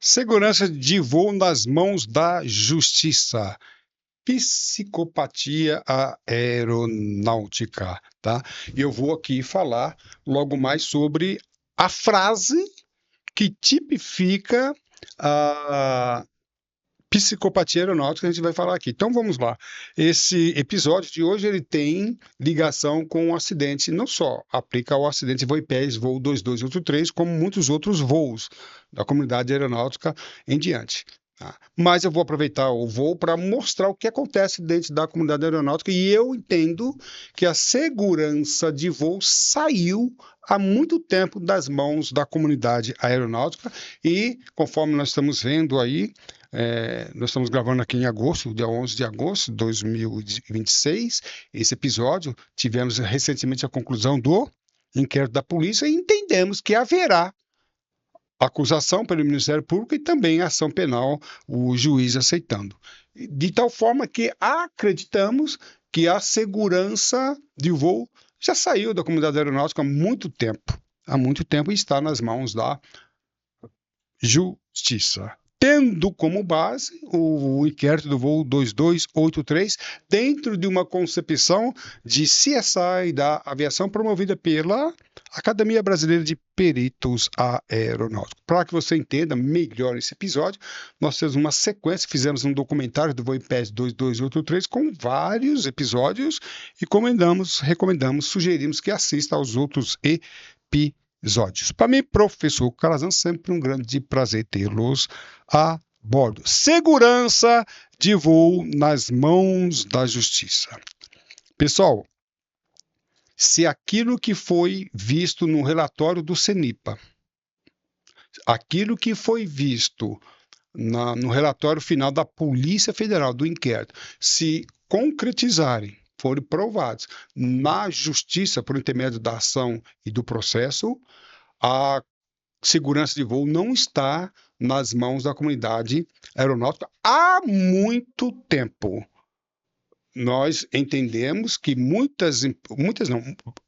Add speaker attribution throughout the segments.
Speaker 1: Segurança de voo nas mãos da justiça. Psicopatia aeronáutica, tá? E eu vou aqui falar logo mais sobre a frase que tipifica a psicopatia aeronáutica que a gente vai falar aqui. Então vamos lá. Esse episódio de hoje ele tem ligação com o acidente, não só aplica ao acidente Voipés, voo 2283, como muitos outros voos da comunidade aeronáutica em diante. Tá? Mas eu vou aproveitar o voo para mostrar o que acontece dentro da comunidade aeronáutica e eu entendo que a segurança de voo saiu há muito tempo das mãos da comunidade aeronáutica e, conforme nós estamos vendo aí, nós estamos gravando aqui em agosto, dia 11 de agosto de 2026. Esse episódio, tivemos recentemente a conclusão do inquérito da polícia e entendemos que haverá acusação pelo Ministério Público e também ação penal, o juiz aceitando. De tal forma que acreditamos que a segurança de voo já saiu da comunidade aeronáutica há muito tempo e está nas mãos da justiça. Tendo como base o inquérito do voo 2283, dentro de uma concepção de CSI da aviação promovida pela Academia Brasileira de Peritos Aeronáuticos. Para que você entenda melhor esse episódio, nós temos uma sequência, fizemos um documentário do Voipés 2283 com vários episódios e recomendamos, sugerimos que assista aos outros episódios. Para mim, professor Calazan, sempre um grande prazer tê-los a bordo. Segurança de voo nas mãos da justiça. Pessoal, se aquilo que foi visto no relatório do CENIPA, aquilo que foi visto no relatório final da Polícia Federal do inquérito, se concretizarem, forem provados na justiça por intermédio da ação e do processo, a segurança de voo não está nas mãos da comunidade aeronáutica há muito tempo. Nós entendemos que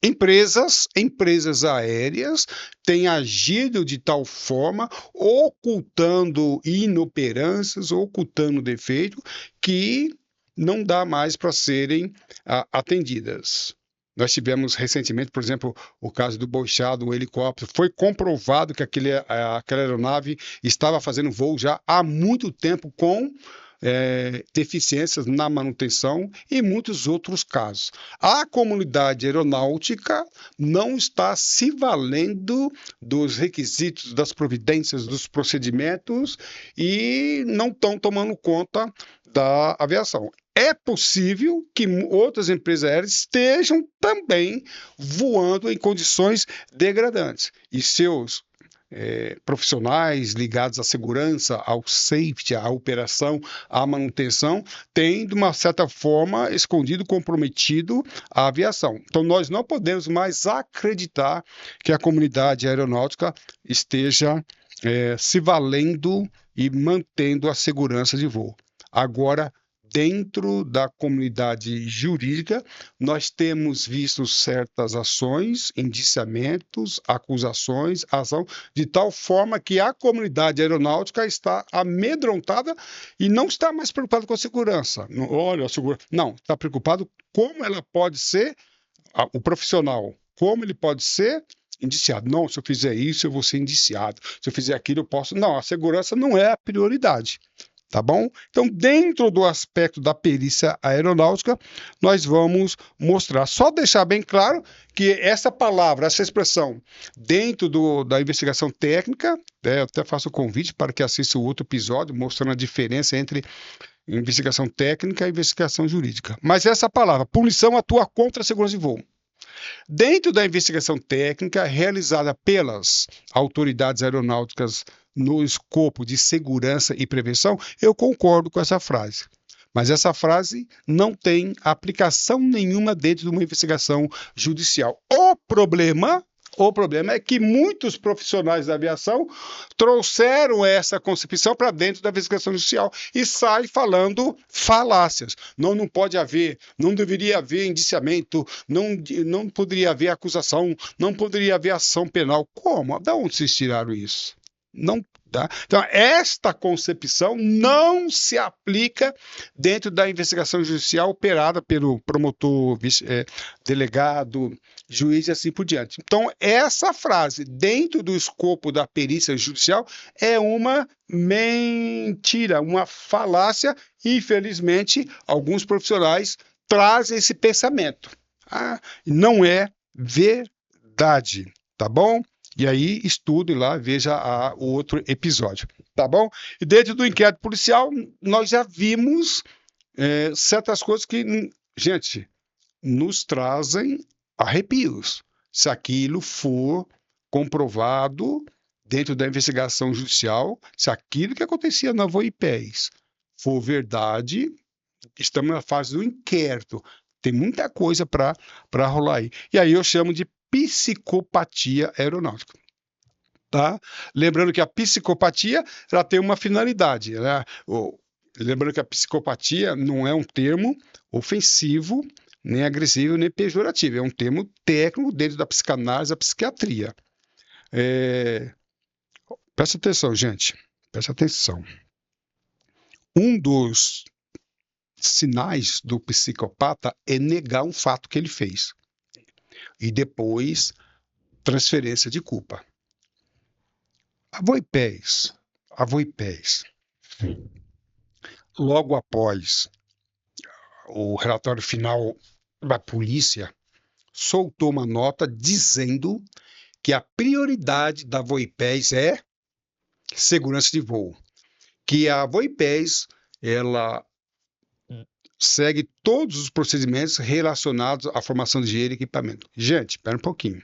Speaker 1: empresas aéreas têm agido de tal forma, ocultando inoperâncias, ocultando defeito, que não dá mais para serem atendidas. Nós tivemos recentemente, por exemplo, o caso do Boixá, um helicóptero. Foi comprovado que aquela aeronave estava fazendo voo já há muito tempo com deficiências na manutenção e muitos outros casos. A comunidade aeronáutica não está se valendo dos requisitos, das providências, dos procedimentos e não estão tomando conta da aviação. É possível que outras empresas aéreas estejam também voando em condições degradantes e seus profissionais ligados à segurança, ao safety, à operação, à manutenção, têm, de uma certa forma, escondido, comprometido a aviação. Então, nós não podemos mais acreditar que a comunidade aeronáutica esteja se valendo e mantendo a segurança de voo. Agora, dentro da comunidade jurídica, nós temos visto certas ações, indiciamentos, acusações, ação, de tal forma que a comunidade aeronáutica está amedrontada e não está mais preocupada com a segurança. Olha, a segurança. Não, está preocupado como ela pode ser, o profissional, como ele pode ser indiciado. Não, se eu fizer isso, eu vou ser indiciado. Se eu fizer aquilo, eu posso. Não, a segurança não é a prioridade. Tá bom? Então, dentro do aspecto da perícia aeronáutica, nós vamos mostrar. Só deixar bem claro que essa palavra, essa expressão, dentro da investigação técnica, eu até faço o convite para que assista o outro episódio, mostrando a diferença entre investigação técnica e investigação jurídica. Mas essa palavra, punição, atua contra a segurança de voo. Dentro da investigação técnica realizada pelas autoridades aeronáuticas no escopo de segurança e prevenção, eu concordo com essa frase. Mas essa frase não tem aplicação nenhuma dentro de uma investigação judicial. O problema é que muitos profissionais da aviação trouxeram essa concepção para dentro da investigação judicial e saem falando falácias. Não pode haver, não deveria haver indiciamento, não poderia haver acusação, não poderia haver ação penal. Como? Da onde vocês tiraram isso? Não Tá? Então, esta concepção não se aplica dentro da investigação judicial operada pelo promotor, delegado, juiz e assim por diante. Então, essa frase, dentro do escopo da perícia judicial, é uma mentira, uma falácia. Infelizmente, alguns profissionais trazem esse pensamento. Não é verdade, tá bom? E aí, estude lá, veja o outro episódio, tá bom? E dentro do inquérito policial, nós já vimos certas coisas que, gente, nos trazem arrepios. Se aquilo for comprovado dentro da investigação judicial, se aquilo que acontecia na Voipés for verdade, estamos na fase do inquérito. Tem muita coisa para rolar aí. E aí eu chamo de psicopatia aeronáutica. Tá? Lembrando que a psicopatia ela tem uma finalidade. Né? Lembrando que a psicopatia não é um termo ofensivo, nem agressivo, nem pejorativo. É um termo técnico dentro da psicanálise, da psiquiatria. Presta atenção, gente. Presta atenção. Um dos sinais do psicopata é negar um fato que ele fez. E depois, transferência de culpa. A Voipés, logo após o relatório final da polícia, soltou uma nota dizendo que a prioridade da Voipés é segurança de voo. Que a Voipés, ela segue todos os procedimentos relacionados à formação de engenheiro e equipamento. Gente, espera um pouquinho.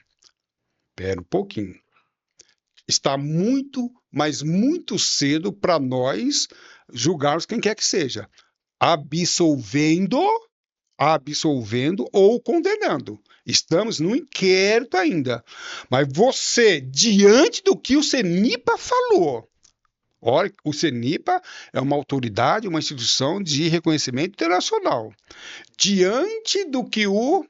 Speaker 1: Está muito, mas muito cedo para nós julgarmos quem quer que seja, absolvendo ou condenando. Estamos no inquérito ainda. Mas você, diante do que o CENIPA falou, olha, o CENIPA é uma autoridade, uma instituição de reconhecimento internacional. Diante do que o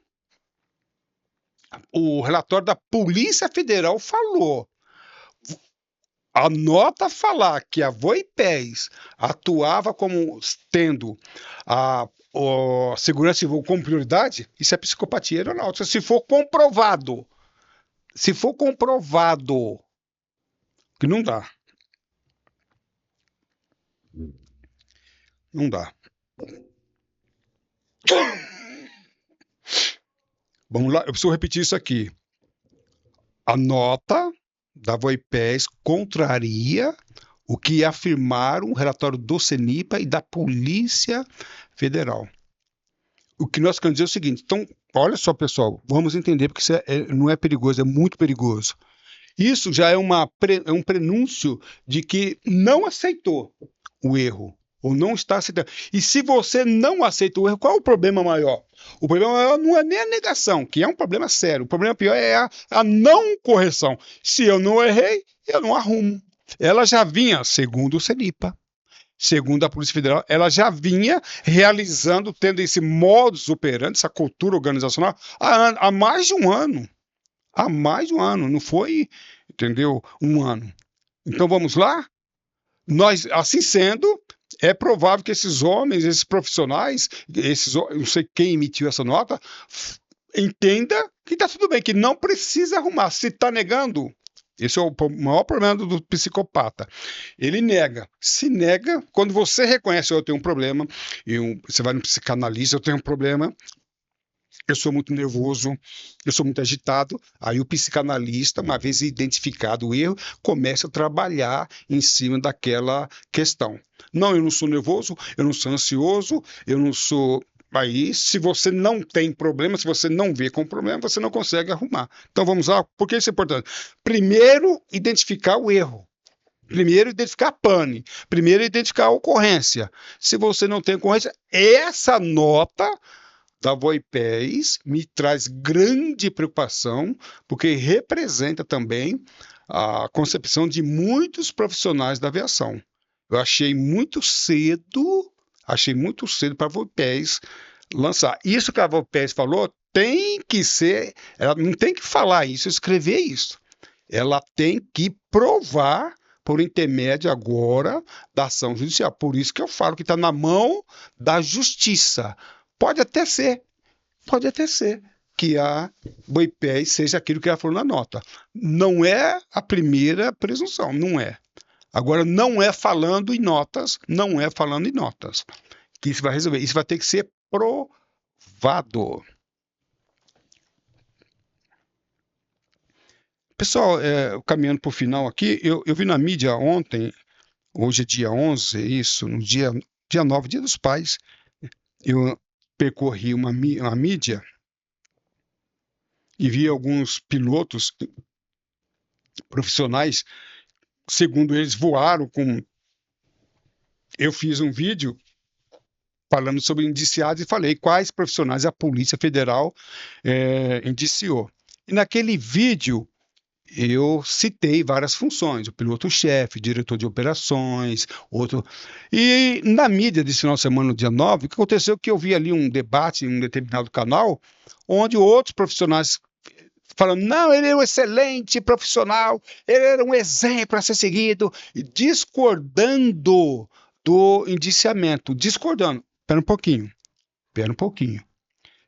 Speaker 1: relatório da Polícia Federal falou, a nota falar que a Voipés atuava como tendo a segurança de voo como prioridade, isso é psicopatia aeronáutica. Se for comprovado que não dá. Não dá. Vamos lá, eu preciso repetir isso aqui. A nota da Voipés contraria o que afirmaram o relatório do CENIPA e da Polícia Federal. O que nós queremos dizer é o seguinte, então, olha só, pessoal, vamos entender, porque isso não é perigoso, é muito perigoso. Isso já é um prenúncio de que não aceitou o erro, ou não está aceitando. E se você não aceita o erro, qual é o problema maior? O problema maior não é nem a negação, que é um problema sério. O problema pior é a não correção. Se eu não errei, eu não arrumo. Ela já vinha, segundo o CENIPA, segundo a Polícia Federal, ela já vinha realizando, tendo esse modus operandi, essa cultura organizacional, há mais de um ano. Há mais de um ano, não foi, entendeu, um ano. Então vamos lá? Nós, assim sendo, é provável que esses homens, esses profissionais, não sei quem emitiu essa nota, entenda que está tudo bem, que não precisa arrumar. Se está negando, esse é o maior problema do psicopata. Ele nega. Se nega, quando você reconhece, eu tenho um problema, você vai no psicanalista, eu tenho um problema, eu sou muito nervoso, eu sou muito agitado, aí o psicanalista, uma vez identificado o erro, começa a trabalhar em cima daquela questão. Não, eu não sou nervoso, eu não sou ansioso, eu não sou... Aí, se você não tem problema, se você não vê com problema, você não consegue arrumar. Então, vamos lá, por que isso é importante? Primeiro, identificar o erro. Primeiro, identificar a pane. Primeiro, identificar a ocorrência. Se você não tem ocorrência, essa nota da Voipés me traz grande preocupação, porque representa também a concepção de muitos profissionais da aviação. Eu achei muito cedo para a Voipés lançar. Isso que a Voipés falou tem que ser, ela não tem que falar isso, escrever isso. Ela tem que provar por intermédio agora da ação judicial. Por isso que eu falo que está na mão da justiça. Pode até ser que a Boipés seja aquilo que ela falou na nota. Não é a primeira presunção, não é. Agora, não é falando em notas, que isso vai resolver. Isso vai ter que ser provado. Pessoal, caminhando para o final aqui, eu vi na mídia ontem, hoje é dia 11, isso, no dia 9, Dia dos Pais, eu percorri uma mídia e vi alguns pilotos profissionais, segundo eles, voaram com... Eu fiz um vídeo falando sobre indiciados e falei quais profissionais a Polícia Federal indiciou. E naquele vídeo eu citei várias funções, o piloto-chefe, diretor de operações, outro... E na mídia desse final de semana, no dia 9, o que aconteceu é que eu vi ali um debate em um determinado canal, onde outros profissionais falando, não, ele é um excelente profissional, ele era um exemplo a ser seguido, e discordando do indiciamento, discordando. Espera um pouquinho.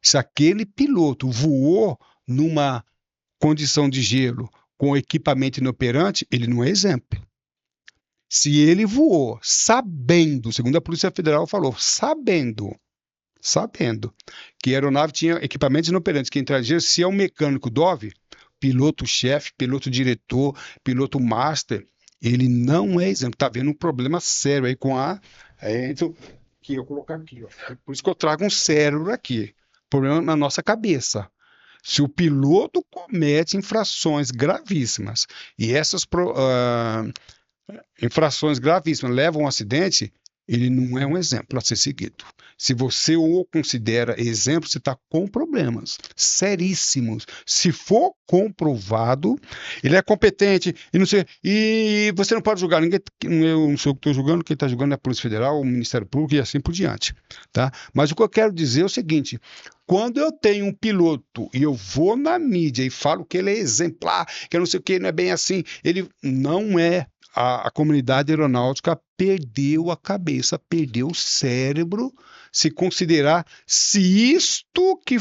Speaker 1: Se aquele piloto voou numa condição de gelo com equipamento inoperante, ele não é exemplo. Se ele voou sabendo, segundo a Polícia Federal falou, sabendo que a aeronave tinha equipamentos inoperantes, que entraria, se é um mecânico DOV, piloto-chefe, piloto-diretor, piloto-master, ele não é exemplo. Está havendo um problema sério aí com a... que eu colocar aqui, ó. Por isso que eu trago um cérebro aqui. Problema na nossa cabeça. Se o piloto comete infrações gravíssimas e essas infrações gravíssimas levam a um acidente, ele não é um exemplo a ser seguido. Se você o considera exemplo, você está com problemas seríssimos. Se for comprovado, ele é competente e não sei, e você não pode julgar ninguém. Eu não sou eu que estou julgando, quem está julgando é a Polícia Federal, o Ministério Público e assim por diante, tá? Mas o que eu quero dizer é o seguinte: quando eu tenho um piloto e eu vou na mídia e falo que ele é exemplar, que eu não sei o que, não é bem assim, ele não é. A comunidade aeronáutica perdeu a cabeça, perdeu o cérebro, se considerar, se isto que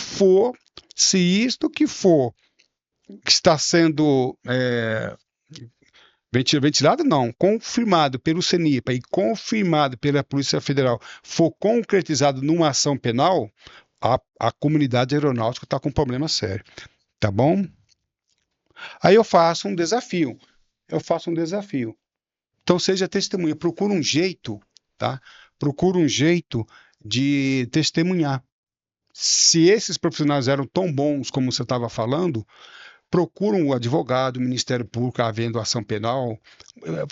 Speaker 1: está sendo ventilado, não, confirmado pelo CENIPA e confirmado pela Polícia Federal, for concretizado numa ação penal, a comunidade aeronáutica está com um problema sério, tá bom? Aí eu faço um desafio. Então, seja testemunha, procura um jeito, tá? Procura um jeito de testemunhar. Se esses profissionais eram tão bons como você estava falando, procura um advogado, o Ministério Público, havendo ação penal,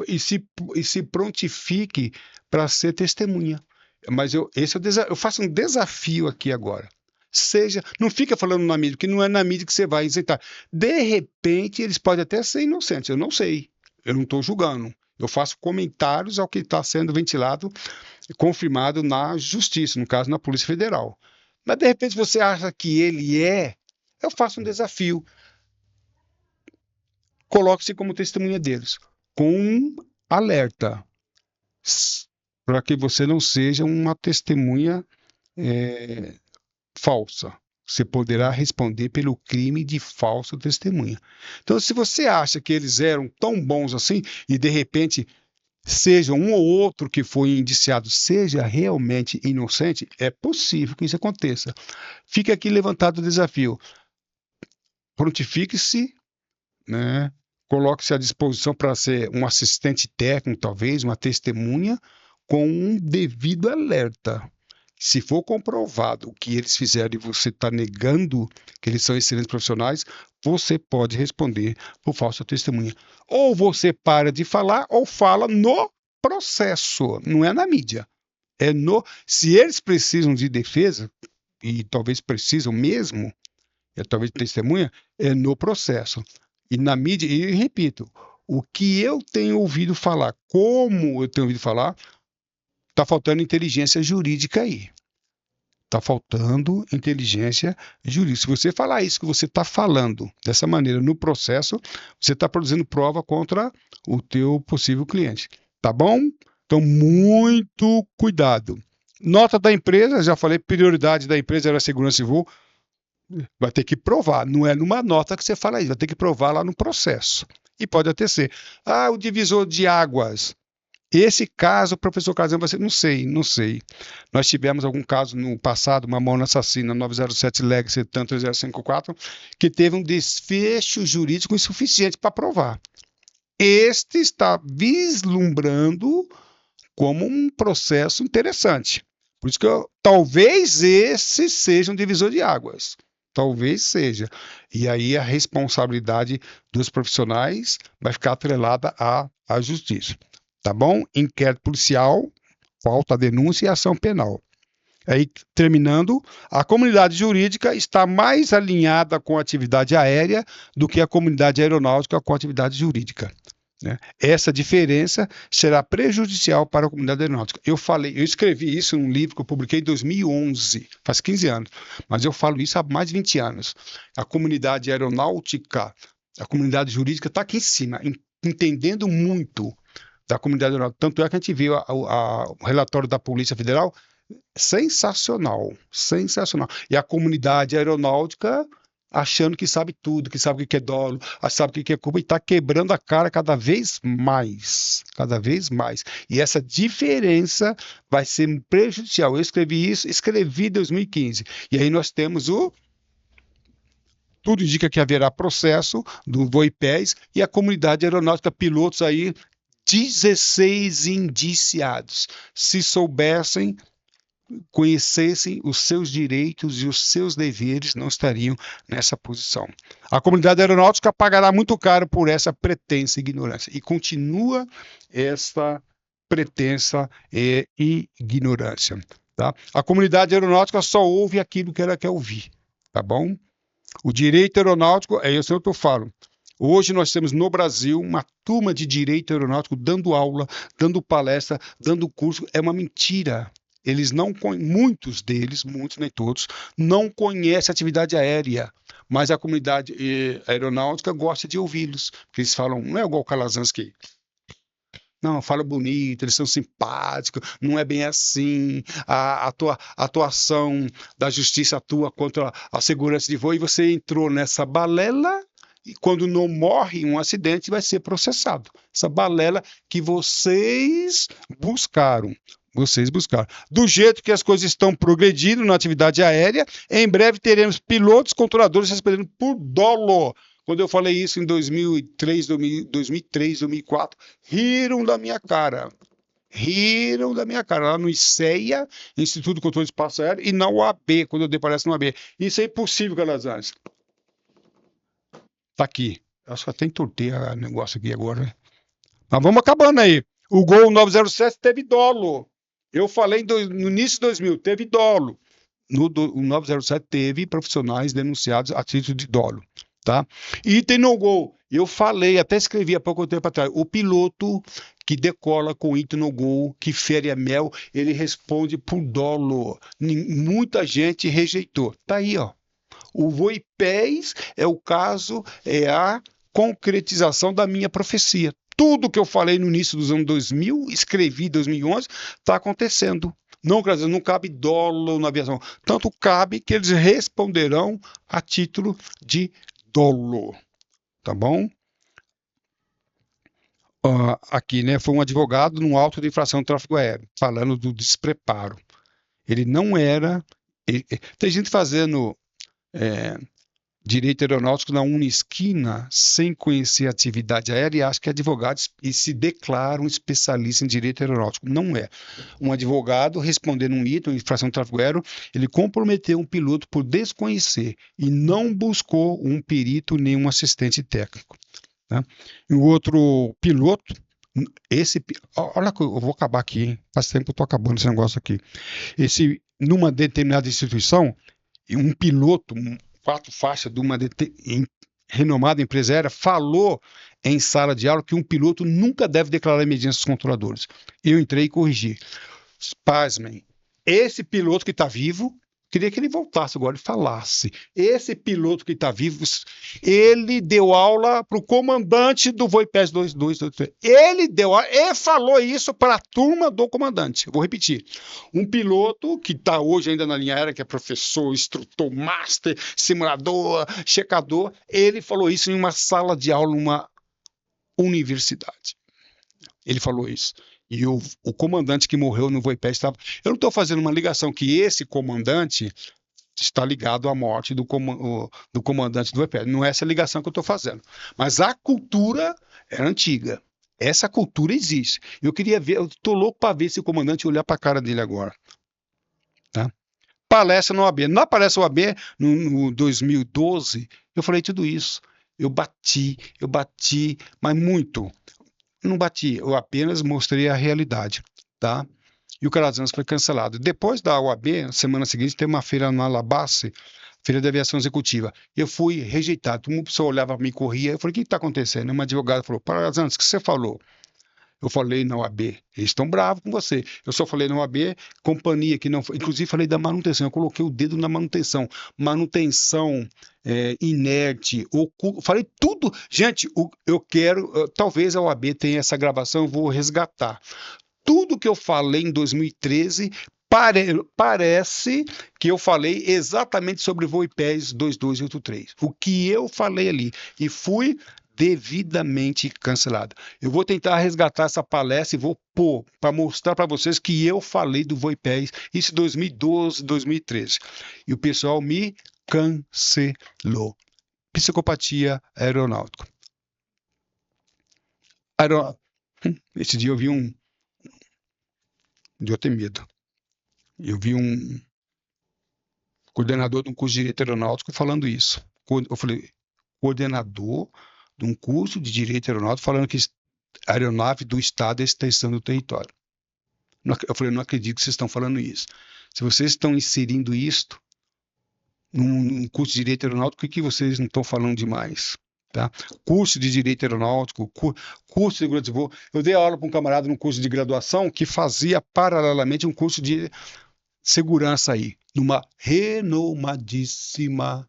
Speaker 1: e se prontifique para ser testemunha. Mas eu faço um desafio aqui agora. Não fica falando na mídia, que não é na mídia que você vai isentar. De repente, eles podem até ser inocentes, eu não sei. Eu não estou julgando. Eu faço comentários ao que está sendo ventilado, confirmado na Justiça, no caso, na Polícia Federal. Mas, de repente, você acha que ele é... Eu faço um desafio. Coloque-se como testemunha deles, com um alerta, para que você não seja uma testemunha falsa. Você poderá responder pelo crime de falsa testemunha. Então, se você acha que eles eram tão bons assim, e de repente seja um ou outro que foi indiciado, seja realmente inocente, é possível que isso aconteça. Fica aqui levantado o desafio. Prontifique-se, né? Coloque-se à disposição para ser um assistente técnico, talvez, uma testemunha, com um devido alerta. Se for comprovado o que eles fizeram e você está negando que eles são excelentes profissionais, você pode responder por falsa testemunha. Ou você para de falar ou fala no processo, não é na mídia. Se eles precisam de defesa, e talvez precisam mesmo, talvez testemunha, é no processo. E na mídia, e repito, o que eu tenho ouvido falar, como eu tenho ouvido falar, está faltando inteligência jurídica aí. Está faltando inteligência jurídica. Se você falar isso que você está falando dessa maneira no processo, você está produzindo prova contra o teu possível cliente. Tá bom? Então, muito cuidado. Nota da empresa, já falei, prioridade da empresa era segurança e voo. Vai ter que provar, não é numa nota que você fala isso, vai ter que provar lá no processo. E pode até ser. Ah, o divisor de águas. Esse caso, professor Casão, você não sei, não sei. Nós tivemos algum caso no passado, uma Mamona Assassina 907 Legacy TAN 3054, que teve um desfecho jurídico insuficiente para provar. Este está vislumbrando como um processo interessante. Por isso que talvez esse seja um divisor de águas. Talvez seja. E aí a responsabilidade dos profissionais vai ficar atrelada à justiça. Tá bom? Inquérito policial, falta a denúncia e ação penal. Aí, terminando, a comunidade jurídica está mais alinhada com a atividade aérea do que a comunidade aeronáutica com a atividade jurídica. Né? Essa diferença será prejudicial para a comunidade aeronáutica. Eu escrevi isso num livro que eu publiquei em 2011, faz 15 anos, mas eu falo isso há mais de 20 anos. A comunidade aeronáutica, a comunidade jurídica está aqui em cima, entendendo muito da comunidade aeronáutica. Tanto é que a gente viu o relatório da Polícia Federal, sensacional, sensacional. E a comunidade aeronáutica achando que sabe tudo, que sabe o que é dolo, sabe o que é culpa e está quebrando a cara cada vez mais, cada vez mais. E essa diferença vai ser prejudicial. Eu escrevi isso, escrevi em 2015. E aí nós temos tudo indica que haverá processo do VOIPES e a comunidade aeronáutica, pilotos aí, 16 indiciados. Se soubessem, conhecessem os seus direitos e os seus deveres, não estariam nessa posição. A comunidade aeronáutica pagará muito caro por essa pretensa ignorância. E continua essa pretensa ignorância. Tá? A comunidade aeronáutica só ouve aquilo que ela quer ouvir. Tá bom? O direito aeronáutico, é isso que eu falo. Hoje nós temos no Brasil uma turma de direito aeronáutico dando aula, dando palestra, dando curso. É uma mentira. Eles não muitos deles, muitos, nem todos, não conhecem a atividade aérea, mas a comunidade aeronáutica gosta de ouvi-los. Porque eles falam, não é igual o Calazans não, fala bonito, eles são simpáticos, não é bem assim, a atuação da justiça atua contra a segurança de voo e você entrou nessa balela e quando não morre em um acidente vai ser processado. Essa balela que vocês buscaram. Do jeito que as coisas estão progredindo na atividade aérea, em breve teremos pilotos controladores respondendo por dolo. Quando eu falei isso em 2003, 2004, riram da minha cara. Riram da minha cara. Lá no ICEA, Instituto de Controle de Espaço Aéreo, e na UAB, quando eu dei palestra na UAB. Isso é impossível, Calazans. Tá aqui. Acho que até entortei o negócio aqui agora, né? Mas vamos acabando aí. O Gol 907 teve dolo. Eu falei no início de 2000, teve dolo. O 907 teve profissionais denunciados a título de dolo. Tá? Item no Gol. Eu falei, até escrevi há pouco tempo atrás, o piloto que decola com item no Gol, que fere a mel, ele responde por dolo. Muita gente rejeitou. Tá aí, ó. O VOIPES é o caso, é a concretização da minha profecia. Tudo que eu falei no início dos anos 2000, escrevi em 2011, está acontecendo. Não cabe dolo na aviação. Tanto cabe que eles responderão a título de dolo. Tá bom? Aqui, né, foi um advogado num auto de infração de tráfego aéreo, falando do despreparo. Ele não era... tem gente fazendo direito aeronáutico na Unisquina sem conhecer a atividade aérea e acha que é advogado e se declara um especialista em direito aeronáutico. Não é. Um advogado respondendo um item, infração de tráfego aéreo, ele comprometeu um piloto por desconhecer e não buscou um perito nem um assistente técnico. Tá? E o outro piloto, olha que eu vou acabar aqui, hein? Faz tempo que eu estou acabando esse negócio aqui. Numa determinada instituição, um piloto, 4 faixas de uma renomada empresa aérea, falou em sala de aula que um piloto nunca deve declarar emergência aos controladores. Eu entrei e corrigi. Pasmem, esse piloto que está vivo Queria que ele voltasse agora e falasse. Esse piloto que está vivo, ele deu aula para o comandante do Voipés 2223. Ele deu aula e falou isso para a turma do comandante. Eu vou repetir. Um piloto que está hoje ainda na linha aérea, que é professor, instrutor, master, simulador, checador, ele falou isso em uma sala de aula, numa universidade. Ele falou isso. E o comandante que morreu no Voipés estava... Eu não estou fazendo uma ligação que esse comandante está ligado à morte do comandante do Voipés. Não é essa ligação que eu estou fazendo. Mas a cultura é antiga. Essa cultura existe. Eu queria ver, eu estou louco para ver esse comandante olhar para a cara dele agora. Tá? Palestra no OAB. Na palestra OAB, no 2012, eu falei tudo isso. Eu bati, mas muito. Não bati, eu apenas mostrei a realidade, tá? E o Calazans foi cancelado. Depois da OAB, na semana seguinte, teve uma feira no Alabasta, feira de aviação executiva. Eu fui rejeitado. Uma pessoa olhava para mim e corria. Eu falei, o que está acontecendo? Uma advogada falou, Calazans, o que você falou? Eu falei na OAB, eles estão bravos com você. Eu só falei na OAB, companhia que não foi. Inclusive, falei da manutenção. Eu coloquei o dedo na manutenção. Manutenção inerte, falei tudo. Gente, eu quero. Talvez a OAB tenha essa gravação, eu vou resgatar. Tudo que eu falei em 2013 parece que eu falei exatamente sobre Voipés 2283. O que eu falei ali. E fui devidamente cancelado. Eu vou tentar resgatar essa palestra e vou pôr para mostrar para vocês que eu falei do Voipés, isso em 2012, 2013. E o pessoal me cancelou. Psicopatia aeronáutica. Esse dia eu vi um... Deu até medo. Eu vi um coordenador de um curso de Direito Aeronáutico falando isso. Eu falei, coordenador de um curso de Direito Aeronáutico falando que a aeronave do Estado é extensão do território. Eu falei, não acredito que vocês estão falando isso. Se vocês estão inserindo isto num curso de Direito Aeronáutico, por que vocês não estão falando demais? Tá? Curso de Direito Aeronáutico, curso de Segurança de Voo. Eu dei aula para um camarada num curso de graduação que fazia paralelamente um curso de segurança aí, numa renomadíssima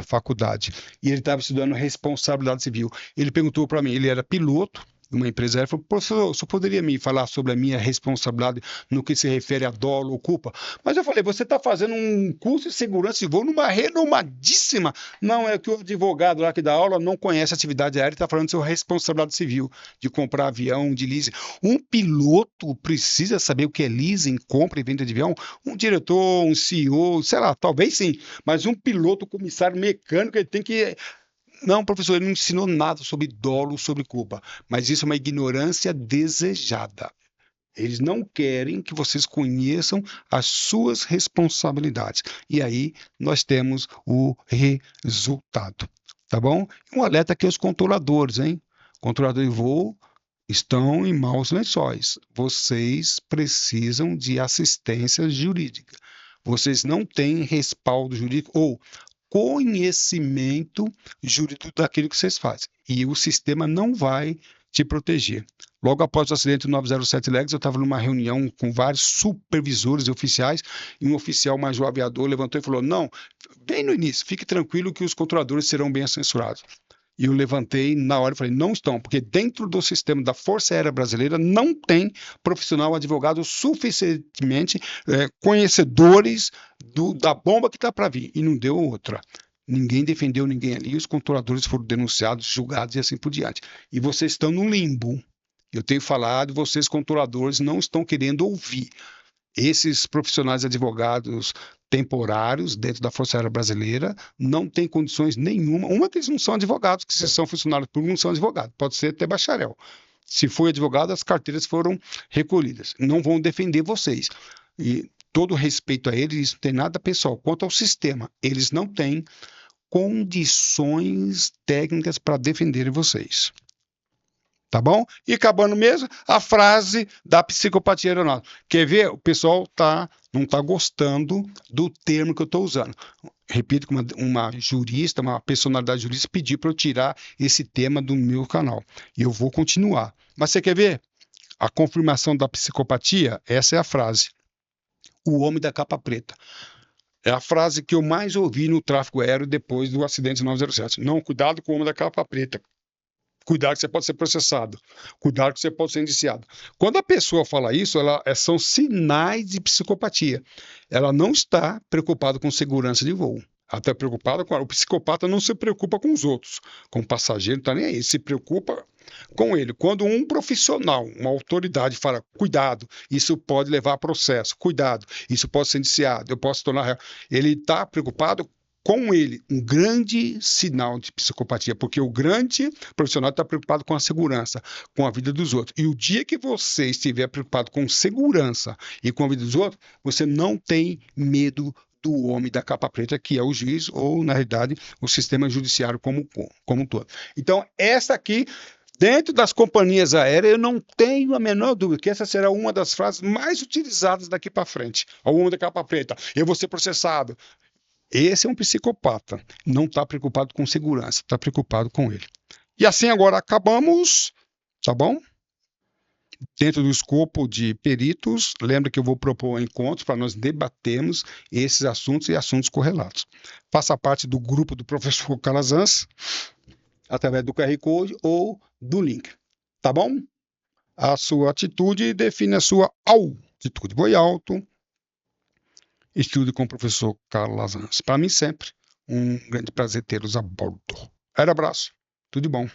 Speaker 1: faculdade. E ele estava estudando responsabilidade civil. Ele perguntou para mim, ele era piloto de uma empresa aérea, falou, professor, você poderia me falar sobre a minha responsabilidade no que se refere a dolo ou culpa? Mas eu falei, você está fazendo um curso de segurança de voo numa renomadíssima... Não, é que o advogado lá que dá aula não conhece a atividade aérea e está falando sobre responsabilidade civil, de comprar avião, de leasing. Um piloto precisa saber o que é leasing, compra e venda de avião? Um diretor, um CEO, sei lá, talvez sim, mas um piloto, comissário mecânico, ele tem que... Não, professor, ele não ensinou nada sobre dolo, sobre culpa, mas isso é uma ignorância desejada. Eles não querem que vocês conheçam as suas responsabilidades. E aí nós temos o resultado, tá bom? Um alerta aqui aos controladores, hein? Controladores de voo estão em maus lençóis. Vocês precisam de assistência jurídica. Vocês não têm respaldo jurídico ou conhecimento jurídico daquilo que vocês fazem. E o sistema não vai te proteger. Logo após o acidente do 907 Legs, eu estava numa reunião com vários supervisores e oficiais, e um oficial major aviador levantou e falou, não, bem no início, fique tranquilo que os controladores serão bem assessurados. E eu levantei na hora e falei, não estão, porque dentro do sistema da Força Aérea Brasileira não tem profissional advogado suficientemente conhecedores da bomba que está para vir. E não deu outra. Ninguém defendeu ninguém ali, os controladores foram denunciados, julgados e assim por diante. E vocês estão no limbo. Eu tenho falado, vocês controladores não estão querendo ouvir. Esses profissionais advogados temporários dentro da Força Aérea Brasileira não têm condições nenhuma. Uma que eles não são advogados, que se são funcionários públicos não são advogados, pode ser até bacharel. Se foi advogado, as carteiras foram recolhidas. Não vão defender vocês. E todo respeito a eles, isso não tem nada pessoal. Quanto ao sistema, eles não têm condições técnicas para defenderem vocês. Tá bom? E acabando mesmo, a frase da psicopatia aeronáutica. Quer ver? O pessoal não está gostando do termo que eu estou usando. Repito que uma jurista, uma personalidade jurista pediu para eu tirar esse tema do meu canal. E eu vou continuar. Mas você quer ver? A confirmação da psicopatia, essa é a frase. O homem da capa preta. É a frase que eu mais ouvi no tráfego aéreo depois do acidente 907. Não, cuidado com o homem da capa preta. Cuidado que você pode ser processado. Cuidado que você pode ser indiciado. Quando a pessoa fala isso, são sinais de psicopatia. Ela não está preocupada com segurança de voo. Ela está preocupada com... O psicopata não se preocupa com os outros. Com o passageiro, não está nem aí. Se preocupa com ele. Quando um profissional, uma autoridade fala, cuidado, isso pode levar a processo. Cuidado, isso pode ser indiciado. Eu posso tornar real. Ele está preocupado com ele, um grande sinal de psicopatia, porque o grande profissional está preocupado com a segurança, com a vida dos outros. E o dia que você estiver preocupado com segurança e com a vida dos outros, você não tem medo do homem da capa preta, que é o juiz, ou, na realidade, o sistema judiciário como um todo. Então, essa aqui, dentro das companhias aéreas, eu não tenho a menor dúvida que essa será uma das frases mais utilizadas daqui para frente. O homem da capa preta, eu vou ser processado. Esse é um psicopata, não está preocupado com segurança, está preocupado com ele. E assim agora acabamos, tá bom? Dentro do escopo de peritos, lembra que eu vou propor encontros para nós debatermos esses assuntos e assuntos correlatos. Faça parte do grupo do professor Calazans, através do QR Code ou do link, tá bom? A sua atitude define a sua altitude. Voe alto, estude com o professor Calazans. Para mim, sempre um grande prazer tê-los a bordo. Abraço, tudo de bom.